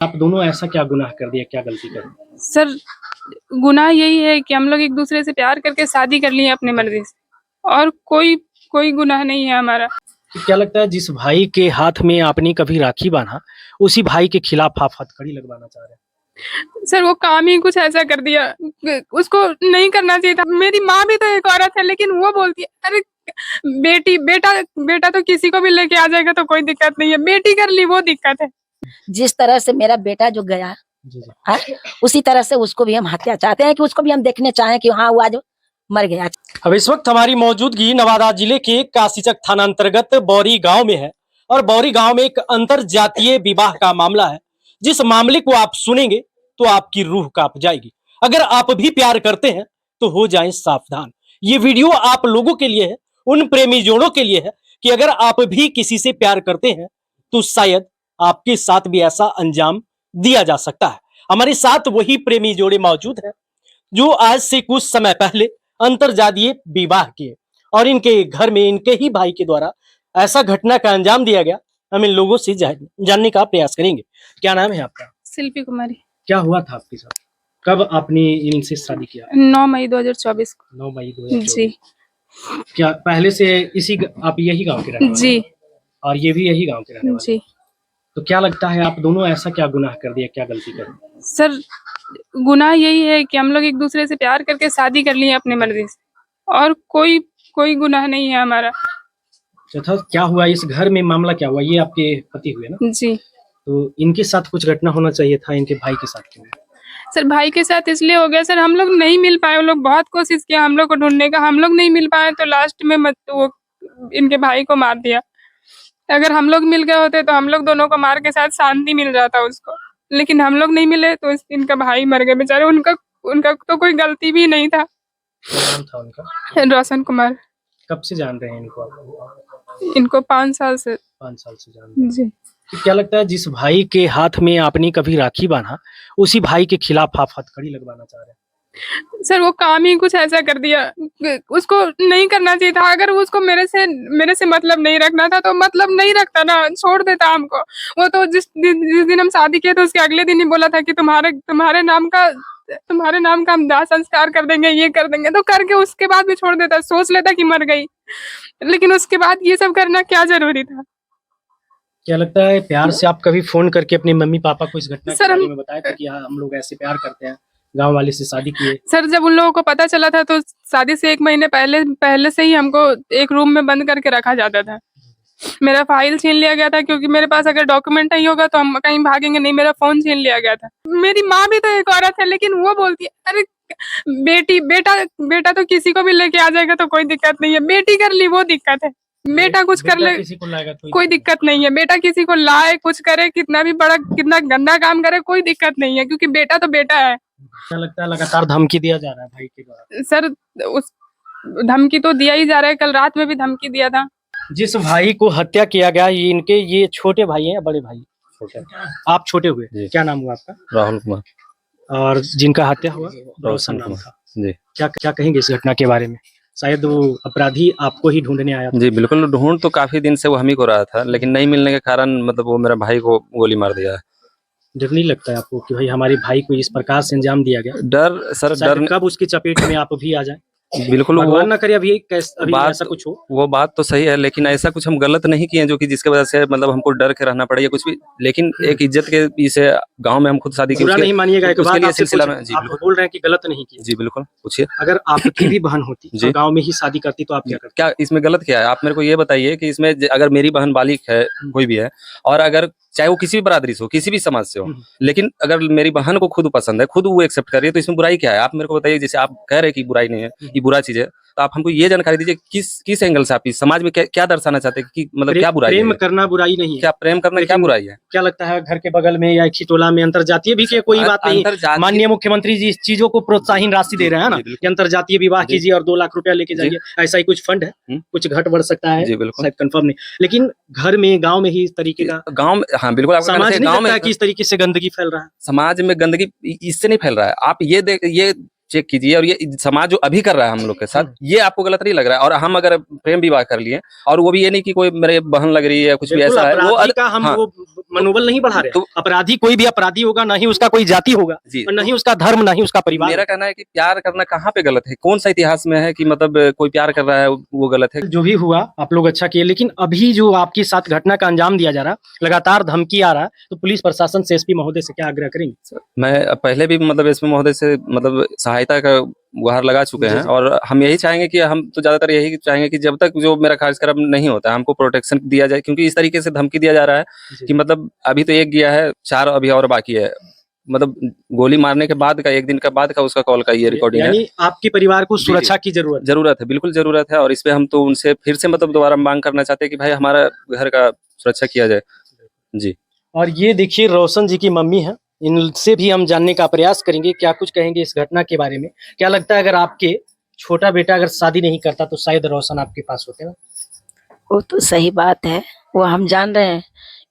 आप दोनों ऐसा क्या गुनाह कर दिया, क्या गलती कर दी? सर, गुनाह यही है कि हम लोग एक दूसरे से प्यार करके शादी कर लिए अपने मर्जी से, और कोई कोई गुनाह नहीं है हमारा। तो क्या लगता है जिस भाई के हाथ में आपने कभी राखी बांधा, उसी भाई के खिलाफ आप हथकड़ी लगवाना चाह रहे हैं? सर, वो काम ही कुछ ऐसा कर दिया, उसको नहीं करना चाहिए था। मेरी माँ भी तो एक औरत है, लेकिन वो बोलती है अरे बेटी बेटा बेटा तो किसी को भी लेके आ जाएगा तो कोई दिक्कत नहीं है, बेटी कर ली वो दिक्कत है। जिस तरह से मेरा बेटा जो गया जी जी। हाँ, उसी तरह से उसको भी हम हत्या चाहते हैं कि उसको भी हम देखने चाहें कि हाँ वो आज मर गया। अब इस वक्त हमारी मौजूदगी नवादा जिले के काशीचक थाना अंतर्गत बौरी गांव में है और बौरी गांव में एक अंतर जातीय विवाह का मामला है। जिस मामले को आप सुनेंगे तो आपकी रूह कांप जाएगी। अगर आप भी प्यार करते हैं तो हो जाएं सावधान। ये वीडियो आप लोगों के लिए है, उन प्रेमी जोड़ों के लिए है कि अगर आप भी किसी से प्यार करते हैं तो शायद आपके साथ भी ऐसा अंजाम दिया जा सकता है। हमारे साथ वही प्रेमी जोड़े मौजूद हैं जो आज से कुछ समय पहले अंतरजातीय विवाह किए और इनके घर में इनके ही भाई के द्वारा ऐसा घटना का अंजाम दिया गया। हम इन लोगों से जानने का प्रयास करेंगे। क्या नाम है आपका? शिल्पी कुमारी। क्या हुआ था आपके साथ? कब आपने इनसे शादी किया? 9 मई 2024 को। 9 मई 2024। जी क्या पहले से आप यही गांव के रहने वाले जी हैं? और ये भी यही गांव के रहने वाले जी। हैं? तो क्या लगता है आप दोनों ऐसा क्या गुनाह कर दिया, क्या गलती कर दी? सर, गुनाह यही है कि हम लोग एक दूसरे से प्यार करके शादी कर लिए अपने मर्जी से, और कोई कोई गुनाह नहीं है हमारा। अच्छा, क्या हुआ इस घर में, मामला क्या हुआ? ये आपके पति हुए ना? जी तो इनके साथ कुछ घटना होना चाहिए था, इनके भाई के साथ क्यों? सर, भाई के साथ इसलिए हो गया सर, हम लोग नहीं मिल पाए। वो लोग बहुत कोशिश किया हम लोग को ढूंढने का, हम लोग नहीं मिल पाए तो लास्ट में वो इनके भाई को मार दिया। अगर हम लोग मिल गए होते तो हम लोग दोनों को मार के साथ शांति मिल जाता उसको, लेकिन हम लोग नहीं मिले तो इनका भाई मर गए बेचारे। उनका उनका तो कोई गलती भी नहीं था। क्या नाम था उनका? रोशन कुमार। कब से जान रहे हैं इनको आप? इनको 5 साल से। 5 साल से जान रहे हैं। जी तो क्या लगता है जिस भाई के हाथ में आपने कभी राखी बांधा, उसी भाई के खिलाफ आप हथकड़ी लगवाना चाह रहे हैं? सर, वो काम ही कुछ ऐसा कर दिया, उसको नहीं करना चाहिए था। अगर उसको मेरे से मतलब नहीं रखना था तो मतलब नहीं रखता ना, छोड़ देता हमको। वो तो जिस दिन हम शादी किए थे उसके अगले दिन ही बोला था कि तुम्हारे नाम का हम दाह संस्कार कर देंगे, ये कर देंगे। तो करके उसके बाद भी छोड़ देता, सोच लेता कि मर गई, लेकिन उसके बाद ये सब करना क्या जरूरी था? क्या लगता है प्यार से आप कभी फोन करके अपने मम्मी पापा को इस घटना के सर, बारे में बताया था कि हाँ हम लोग ऐसे प्यार करते हैं, गांव वाले से शादी किए? सर, जब उन लोगों को पता चला था तो शादी से 1 महीने पहले से ही हमको एक रूम में बंद करके रखा जाता था। मेरा फाइल छीन लिया गया था, क्योंकि मेरे पास अगर डॉक्यूमेंट नहीं होगा तो हम कहीं भागेंगे नहीं। मेरा फोन छीन लिया गया था। मेरी माँ भी तो एक औरत है, लेकिन वो बोलती है अरे बेटा तो किसी को भी लेके आ जाएगा तो कोई दिक्कत नहीं है, बेटी कर ली वो दिक्कत है। बेटा कुछ कर ले किसी को लाएगा कोई दिक्कत नहीं है, बेटा किसी को लाए कुछ करे, कितना भी बड़ा कितना गंदा काम करे कोई दिक्कत नहीं है, क्योंकि बेटा तो बेटा है। क्या लगता है लगातार धमकी दिया जा रहा है भाई के द्वारा? सर, उस धमकी तो दिया ही जा रहा है, कल रात में भी धमकी दिया था। जिस भाई को हत्या किया गया ये छोटे भाई हैं या बड़े भाई? छोटे। आप छोटे हुए? क्या नाम हुआ आपका? राहुल कुमार। और जिनका हत्या हुआ? रोशन नाम था जी। क्या कहेंगे इस घटना के बारे में? शायद वो अपराधी आपको ही ढूंढने आया था। जी बिल्कुल, ढूंढ तो काफी दिन से वो हम ही को रहा था, लेकिन नहीं मिलने के कारण मतलब वो मेरा भाई को गोली मार दिया है। डर नहीं लगता है आपको कि भाई हमारे भाई को इस प्रकार से अंजाम दिया गया? डर सर, डर कब उसकी चपेट में आप भी आ जाए? बिल्कुल, भगवान ना करे अभी बात ऐसा कुछ हो। वो बात तो सही है, लेकिन ऐसा कुछ हम गलत नहीं किए जो कि जिसके वजह से मतलब हमको डर के रहना पड़े या कुछ भी। लेकिन एक इज्जत के इसे गांव में हम खुद शादी की, बुरा नहीं मानिएगा, एक उसके बात लिए सिलसिला में। जी आप बोल रहे हैं कि गलत नहीं किया। जी बिल्कुल, पूछिए। अगर आपकी भी बहन होती जी, तो गांव में ही शादी करती तो आप क्या करते? क्या इसमें गलत क्या है? आप मेरे को ये बताइए कि इसमें अगर मेरी बहन बालिक है, कोई भी है, और अगर चाहे वो किसी भी बरादरी से हो, किसी भी समाज से हो, लेकिन अगर मेरी बहन को खुद पसंद है, खुद वो एक्सेप्ट कर रही है, तो इसमें बुराई क्या है? आप मेरे को बताइए। जैसे आप कह रहे हैं कि बुराई नहीं है, ये बुरा चीज है, तो आप हमको ये जानकारी दीजिए किस एंगल से आप इस समाज में क्या दर्शाना चाहते हैं कि मतलब क्या बुराई है? प्रेम करना बुराई नहीं है। क्या प्रेम करना क्या बुराई है? क्या लगता है घर के बगल में या एक ही टोला में अंतरजातीय भी किया कोई बात नहीं? माननीय मुख्यमंत्री जी इस चीजों को प्रोत्साहन राशि दे रहे हैं ना कि अंतरजातीय विवाह कीजिए और 2 लाख रुपया लेके जाइए, ऐसा ही कुछ फंड है, कुछ घट बढ़ सकता है, शायद कंफर्म नहीं, लेकिन घर में गांव में ही इस तरीके का गांव, हाँ बिल्कुल, समाज नहीं लगता है कि इस तरीके से गंदगी फैल रहा है? समाज में गंदगी इससे नहीं फैल रहा है। आप ये चेक कीजिए। और ये समाज जो अभी कर रहा है हम लोग के साथ, ये आपको गलत नहीं लग रहा है? और हम अगर प्रेम विवाह कर लिए, और वो भी ये नहीं कि कोई मेरे बहन लग रही है, कुछ भी बिल्कुल, ऐसा है, वो अपराधी का हम हाँ, वो मनोबल नहीं बढ़ा रहे। तो अपराधी कोई भी अपराधी होगा, ना ही उसका कोई जाति होगा जी, और ना ही उसका धर्म, ना ही उसका परिवार। मेरा कहना है कि प्यार करना कहाँ पे गलत है? कौन सा इतिहास में है कि मतलब कोई प्यार कर रहा है वो गलत है? जो भी हुआ आप लोग अच्छा किए, लेकिन अभी जो आपके साथ घटना का अंजाम दिया जा रहा, लगातार धमकी आ रहा, तो पुलिस प्रशासन से, एसपी महोदय से क्या आग्रह करेंगे? मैं पहले भी मतलब एसपी महोदय से मतलब सहायता का गुहार लगा चुके जी, हैं, जी। और हम यही चाहेंगे कि हम तो ज्यादातर यही चाहेंगे कि जब तक जो मेरा कार्यक्रम नहीं होता है, हमको प्रोटेक्शन दिया जाए, क्योंकि इस तरीके से धमकी दिया जा रहा है जी, कि मतलब अभी तो एक गया है, 4 अभी और बाकी है। मतलब गोली मारने के बाद का, 1 दिन के बाद का उसका कॉल का ये रिकॉर्डिंग है। यानी आपके परिवार को जी, सुरक्षा की जरूरत है। जरूरत है, बिल्कुल जरूरत है। और इस पे हम तो उनसे फिर से मतलब दोबारा मांग करना चाहते हैं कि भाई हमारा घर का सुरक्षा किया जाए। जी। और ये देखिए रोशन जी की मम्मी है, इनसे भी हम जानने का प्रयास करेंगे, क्या कुछ कहेंगे इस घटना के बारे में। क्या लगता है अगर आपके छोटा बेटा अगर शादी नहीं करता तो शायद रोशन आपके पास होते ना? वो तो सही बात है, वो हम जान रहे हैं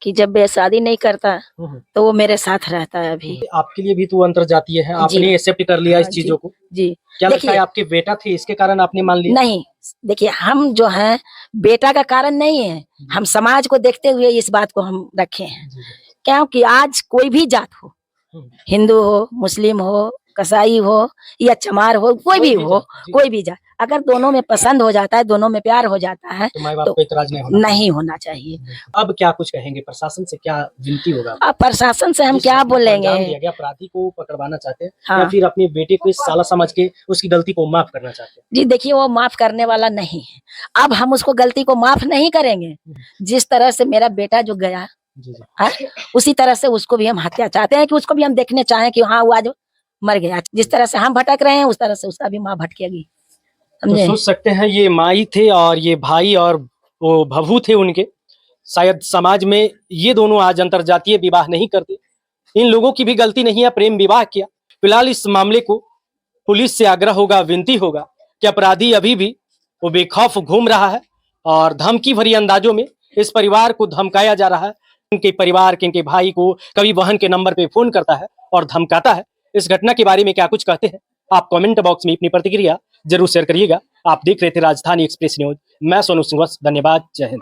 कि जब वे शादी नहीं करता तो वो मेरे साथ रहता है अभी। आपके लिए भी तो अंतरजातीय है, जी। आपने एक्सेप्ट कर लिया इस हाँ, चीजों को। जी क्या लगता देखिए, है आपके बेटा थे इसके कारण आपने मान लिया? नहीं देखिए, हम जो हैं बेटा का कारण नहीं है, हम समाज को देखते हुए इस बात को हम रखे हैं। क्योंकि आज कोई भी जात हो, हिंदू हो, मुस्लिम हो, कसाई हो या चमार हो, कोई भी हो, कोई भी जात, अगर दोनों में पसंद हो जाता है, दोनों में प्यार हो जाता है तो माँ बाप तो को इतराज नहीं होना नहीं होना चाहिए। अब क्या कुछ कहेंगे, प्रशासन से क्या विनती होगा? अब प्रशासन से हम जिस क्या घटना को अंजाम बोलेंगे? दिया गया, अपराधी को पकड़वाना चाहते हैं हाँ। या फिर अपने बेटे को इस साला समझ के उसकी गलती को माफ करना चाहते हैं? जी देखिए, वो माफ करने वाला नहीं है। अब हम उसको गलती को माफ नहीं करेंगे। जिस तरह से मेरा बेटा जो गया जी, जी। है, उसी तरह से उसको भी हम हत्या चाहते हैं कि उसको भी हम देखने चाहें कि हाँ वो आज मर गया। जिस तरह से हम भटक रहे हैं उस तरह से उसका भी माँ भटकेगी, तो समझे? सोच सकते हैं ये माई थे और ये भाई और वो भभू थे उनके। शायद समाज में ये दोनों आज अंतरजातीय विवाह नहीं करते। इन लोगों की भी गलती नहीं है, प्रेम विवाह किया। फिलहाल इस मामले को पुलिस से आग्रह होगा, विनती होगा कि अपराधी अभी भी वो बेखौफ घूम रहा है और धमकी भरी अंदाजों में इस परिवार को धमकाया जा रहा है। इनके परिवार के, इनके भाई को कभी बहन के नंबर पे फोन करता है और धमकाता है। इस घटना के बारे में क्या कुछ कहते हैं आप कमेंट बॉक्स में अपनी प्रतिक्रिया जरूर शेयर करिएगा। आप देख रहे थे राजधानी एक्सप्रेस न्यूज, मैं सोनू सिंह। धन्यवाद, जय हिंद।